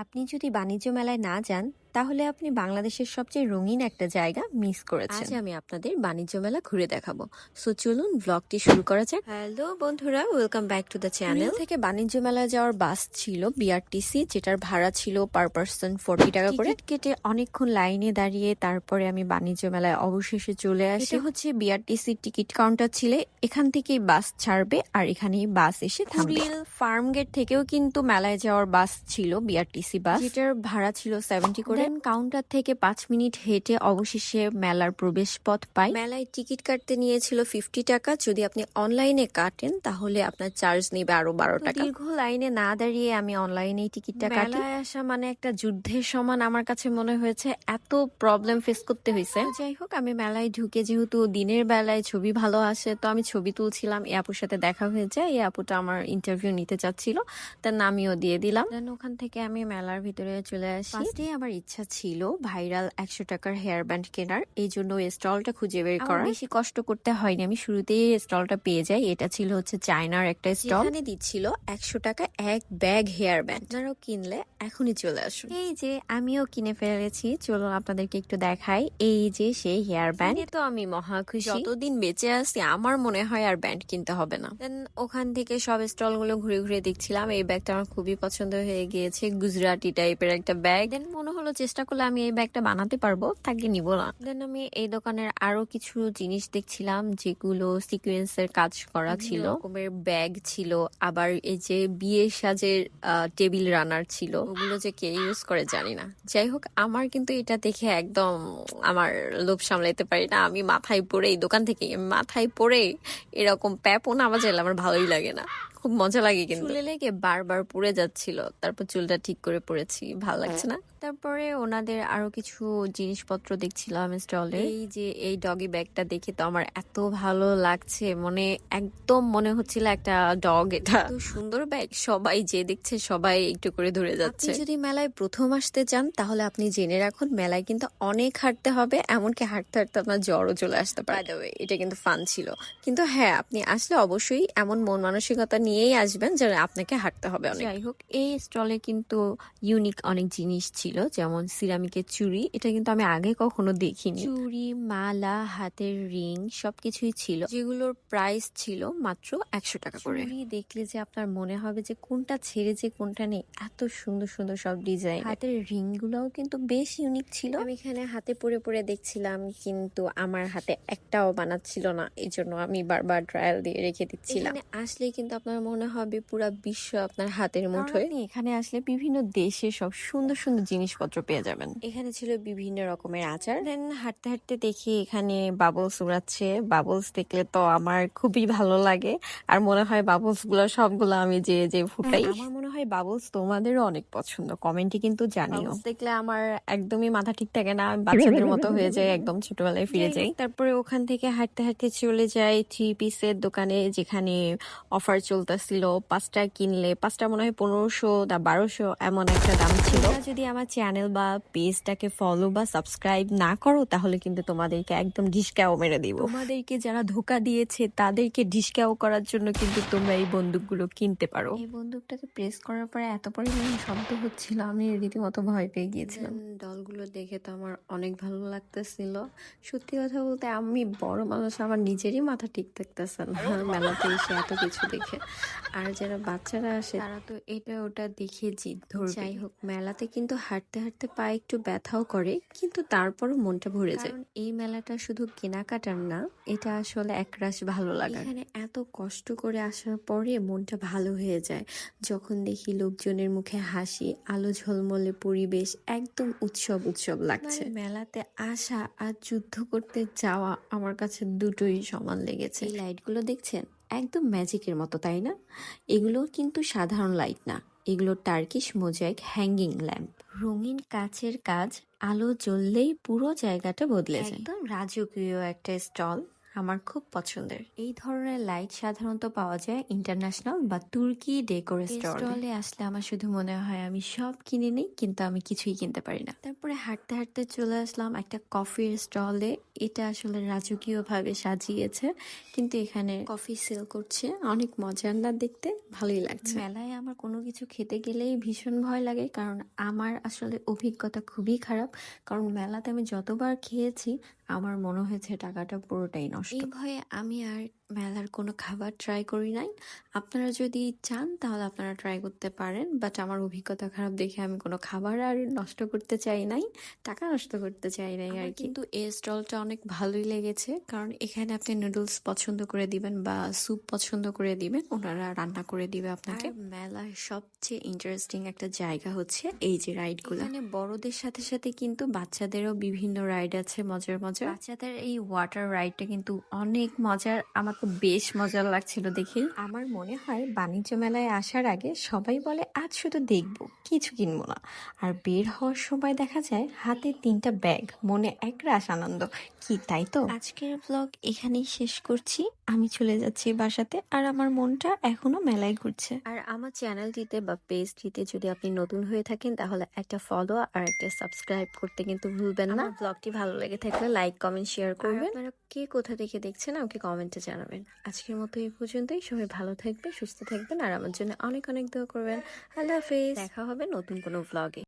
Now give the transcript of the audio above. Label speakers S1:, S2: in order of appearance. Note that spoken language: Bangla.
S1: আপনি যদি বাণিজ্য মেলায় না যান তাহলে আপনি বাংলাদেশের সবচেয়ে রঙিন একটা জায়গা মিস করেছেন। আজ আমি আপনাদের বাণিজ্য মেলা ঘুরে দেখাবো। সো চলুন ব্লগটি শুরু করা যাক। হ্যালো বন্ধুরা, welcome back to the channel. থেকে বাণিজ্য মেলায় যাওয়ার বাস ছিল বিআরটিসি, যেটার ভাড়া ছিল পার পার্সন 40 টাকা করে। টিকিট কেটে অনেকক্ষণ লাইনে দাঁড়িয়ে তারপরে আমি বাণিজ্য মেলায় অবশেষে চলে আসি। এটা হচ্ছে বিআরটিসি টিকিট কাউন্টার ছিল। এখান থেকেই বাস ছাড়বে আর এখানেই বাস এসে থামবে। ফার্ম গেট থেকেও কিন্তু মেলায় যাওয়ার বাস ছিল বিআরটিসি বাস, যেটার ভাড়া ছিল 70 করে। কাউন্টার থেকে 5 মিনিট হেঁটে অবশেষে মেলার প্রবেশ পথ পাই। মেলায় টিকিট কাটতে নিয়েছিল 50 টাকা। যদি আপনি অনলাইনে কাটেন তাহলে আপনার চার্জ নেবে আরো 12 টাকা। দীর্ঘ লাইনে না দাঁড়িয়ে আমি অনলাইনে টিকিটটা কাটি। মেলায় আসা মানে একটা যুদ্ধের সমান আমার কাছে মনে হয়েছে, এত প্রবলেম ফেস করতে হয়েছে। যাই হোক, আমি মেলায় ঢুকে যেহেতু দিনের বেলায় ছবি ভালো আসে, তো আমি ছবি তুলছিলাম। এই আপুর সাথে দেখা হয়ে যায়। এই আপুটা আমার ইন্টারভিউ নিতে চাচ্ছিল, তার নামিও দিয়ে দিলাম। ওখান থেকে আমি মেলার ভিতরে চলে আসি। ফার্স্টে আমার ইচ্ছা ছিল ভাইরাল 100 টাকার হেয়ার ব্যান্ড কেনার, এই জন্য ওই স্টলটা খুঁজে বের করা। বেশি কষ্ট করতে হয়নি, আমি শুরুতেই স্টলটা পেয়ে যাই। এটা ছিল হচ্ছে চায়নার একটা স্টল, এখানে দিচ্ছিল 100 টাকা এক ব্যাগ হেয়ার ব্যান্ড। আপনারাও কিনলে এখনই চলে আসুন। এই যে আমিও কিনে ফেলেছি, চলুন আপনাদেরকে একটু দেখাই। এই যে সেই হেয়ার ব্যান্ড, তো আমি মহা খুশি। যতদিন বেঁচে আছি আমার মনে হয় আর ব্যান্ড কিনতে হবে না। দেন ওখান থেকে সব স্টল গুলো ঘুরে ঘুরে দেখছিলাম। এই ব্যাগটা আমার খুবই পছন্দ হয়ে গিয়েছে, গুজরাটি টাইপের একটা ব্যাগ। দেন মনে হলো চেষ্টা করলে আমি এই ব্যাগটা বানাতে পারবো, তাকে নিব না। দেন আমি এই দোকানের আরো কিছু জিনিস দেখছিলাম যেগুলো সিকুয়েন্সের কাজ করা ছিল। রকমের ব্যাগ ছিল, আবার এই যে বিয়ে সাজের টেবিল রানার ছিল, ওগুলো যে কে ইউজ করে জানি না। যাই হোক, আমার কিন্তু এটা দেখে একদম আমার লোভ সামলাইতে পারি না। আমি মাথায় পরে এই দোকান থেকে মাথায় পরে এরকম প্যাপও না বাজাইলে আমার ভালোই লাগে না। খুব মজা লাগে, কিন্তু চুলে লেগে বারবার পুড়ে যাচ্ছিল। তারপর চুলটা ঠিক করে পড়েছি, ভালো লাগছে না। তারপরে ওনাদের আরো কিছু জিনিসপত্র দেখছিলাম স্টলে। এই যে এই ডগি ব্যাগটা দেখে তো আমার এত ভালো লাগছে, মনে একদম মনে হচ্ছিল একটা ডগ। এটা তো সুন্দর ব্যাগ, সবাই যে দেখছে সবাই একটু করে ধরে যাচ্ছে। যদি মেলায় প্রথম আসতে চান তাহলে আপনি জেনে রাখুন, মেলায় কিন্তু অনেক হাঁটতে হবে, এমনকি হাঁটতে হাঁটতে আপনার জ্বরও চলে আসতে পারে। এটা কিন্তু ফান ছিল, কিন্তু হ্যাঁ, আপনি আসলে অবশ্যই এমন মন মানসিকতা নিয়েই আসবেন যে আপনাকে হাঁটতে হবে অনেক। যাই হোক, এই স্টলে কিন্তু ইউনিক অনেক জিনিস ছিল, যেমন সিরামিকের চুড়ি। এটা কিন্তু আমি আগে কখনো দেখিনি। চুড়ি, মালা, হাতের রিং সবকিছুই ছিল, যেগুলোর প্রাইস ছিল মাত্র 100 টাকা করে। চুড়ি দেখলে যে আপনার মনে হবে যে কোনটা ছেড়ে যে কোনটা নেই, এত সুন্দর সুন্দর সব ডিজাইন। হাতের রিং গুলাও কিন্তু বেশ ইউনিক ছিল। আমি এখানে হাতে পরে পরে দেখছিলাম, কিন্তু আমার হাতে একটাও বানাচ্ছিল না, এই জন্য আমি বারবার ট্রায়াল দিয়ে রেখে দিচ্ছিলাম। এখানে আসলে কিন্তু আপনার মনে হবে পুরো বিশ্ব আপনার হাতের মুঠোয়। এখানে আসলে বিভিন্ন দেশের সব সুন্দর সুন্দর জিনিসপত্র পেয়ে যাবেন। এখানে ছিল বিভিন্ন রকমের আচার। দেন হাঁটতে হাঁটতে দেখি এখানে বাবলস উড়াচ্ছে। বাবলস দেখলে তো আমার খুবই ভালো লাগে, আর মনে হয় বাবলস গুলো সবগুলো আমি যে যে ফুটাই। আমার মনে হয় বাবলস তোমাদেরও অনেক পছন্দ, কমেন্টে কিন্তু জানিও। দেখলে আমার একদমই মাথা ঠিক থাকে না, আমি বাচ্চাদের মতো হয়ে যায়, একদম ছোটবেলায় ফিরে যাই। তারপরে ওখান থেকে হাঁটতে হাঁটতে চলে যাই 3 পিসের দোকানে, যেখানে অফার চলতেছিল। 5টা কিনলে 5টা মনে হয় 1500 বা 1200 এমন একটা দাম ছিল। যদি আমার চ্যানেল বা পেজটাকে ফলো বা সাবস্ক্রাইব না করো তাহলে কিন্তু তোমাদেরকে একদম ঢিসকাও মেরে দিব। তোমাদেরকে যারা ধোকা দিয়েছে তাদেরকে ঢিসকাও করার জন্য কিন্তু তোমরা এই বন্দুকগুলো কিনতে পারো। এই বন্দুকটাকে প্রেস করার পরে এত পরিমাণে শব্দ হচ্ছিল, আমি রীতিমতো ভয় পেয়ে গিয়েছিলাম। ডলগুলো দেখে তো আমার অনেক ভালো লাগতেছিল। সত্যি কথা বলতে আমি বড় মানুষ, আমার নিজেরই মাথা ঠিক থাকতেছে না মেলাতে এসে এত কিছু দেখে। আর যারা বাচ্চারা আসে তারা তো এটা ওটা দেখে জিদ ধরবে। যাই হোক, মেলাতে কিন্তু হাঁটতে হাঁটতে পায়ে একটু ব্যথাও করে, কিন্তু তারপরও মনটা ভরে যায়। কারণ এই মেলাটা শুধু কেনাকাটার না, এটা আসলে একরাশ ভালো লাগা। এখানে এত কষ্ট করে আসার পরে মনটা ভালো হয়ে যায় যখন দেখি লোকজনের মুখে হাসি, আলো ঝলমলে পরিবেশ, একদম উৎসব উৎসব লাগছে। মেলাতে আসা আর যুদ্ধ করতে যাওয়া আমার কাছে দুটোই সমান লেগেছে। এই লাইটগুলো দেখছেন, একদম ম্যাজিকের মতো, তাই না? এগুলো কিন্তু সাধারণ লাইট না, এগুলো টার্কিশ মোজাইক হ্যাঙ্গিং ল্যাম্প। রঙিন কাচের কাজ, আলো জ্বললেই পুরো জায়গাটা বদলে যায়। একদম রাজকীয় একটা স্টল। আমার খুব পছন্দের। এই ধরনের লাইট সাধারণত পাওয়া যায় ইন্টারন্যাশনাল বা তুর্কি ডেকোর স্টলে। আসলে আমার শুধু মনে হয় আমি সব কিনে নিই, কিন্তু আমি কিছুই কিনতে পারি না। তারপরে হাঁটতে হাঁটতে চলে আসলাম একটা কফির স্টলে। এটা আসলে রাজকীয় ভাবে সাজিয়েছে, কিন্তু এখানে কফি সেল করছে। অনেক মজার না দেখতে, ভালোই লাগছে। মেলায় আমার কোনো কিছু খেতে গেলেই ভীষণ ভয় লাগে, কারণ আমার আসলে অভিজ্ঞতা খুবই খারাপ। কারণ মেলাতে আমি যতবার খেয়েছি আমার মনে হয়েছে টাকাটা পুরোটাই নষ্ট। এই ভয়ে আমি আর মেলার কোনো খাবার ট্রাই করি নাই। আপনারা যদি চান তাহলে আপনারা ট্রাই করতে পারেন, বাট আমার অভিজ্ঞতা খারাপ দেখে আমি কোনো খাবার আর নষ্ট করতে চাই নাই, টাকা নষ্ট করতে চাই নাই আর কি। কিন্তু এই স্টলটা অনেক ভালোই লেগেছে, কারণ এখানে আপনি নুডলস পছন্দ করে দিবেন বা স্যুপ পছন্দ করে দিবেন, ওনারা রান্না করে দিবে আপনাকে। মেলার সবচেয়ে ইন্টারেস্টিং একটা জায়গা হচ্ছে এই যে রাইডগুলো। এখানে বড়দের সাথে সাথে কিন্তু বাচ্চাদেরও বিভিন্ন রাইড আছে মজার মজার। বাচ্চাদের এই ওয়াটার রাইডটা কিন্তু অনেক মজার, আমার তো বেশ মজার লাগছিল দেখে। আমার মনে হয় বাণিজ্য মেলায় আসার আগে সবাই বলে আজ শুধু দেখবো, কিছু কিনবো না, আর বের হওয়ার সময় দেখা যায় হাতে 3টা ব্যাগ, মনে একরাশ আনন্দ। কি তাই তো? আজকের ব্লগ এখানেই শেষ করছি। আমি চলে যাচ্ছি বাসাতে, আর আমার মনটা এখনো মেলায় ঘুরছে। আর আমার চ্যানেলটিতে বা পেজটিতে যদি আপনি নতুন হয়ে থাকেন তাহলে একটা ফলো আর একটা সাবস্ক্রাইব করতে কিন্তু ভুলবেন না। ব্লগটি ভালো লেগে থাকলে লাইক কমেন্ট শেয়ার করবেন। আপনারা কে কোথা থেকে দেখছেন আমাকে কমেন্টে জানাবেন। আজকের মতো এই পর্যন্তই। সবাই ভালো থাকবে, সুস্থ থাকবেন, আর আমার জন্য অনেক অনেক দোয়া করবেন। আল্লাহ হাফেজ। দেখা হবে নতুন কোনো ব্লগে।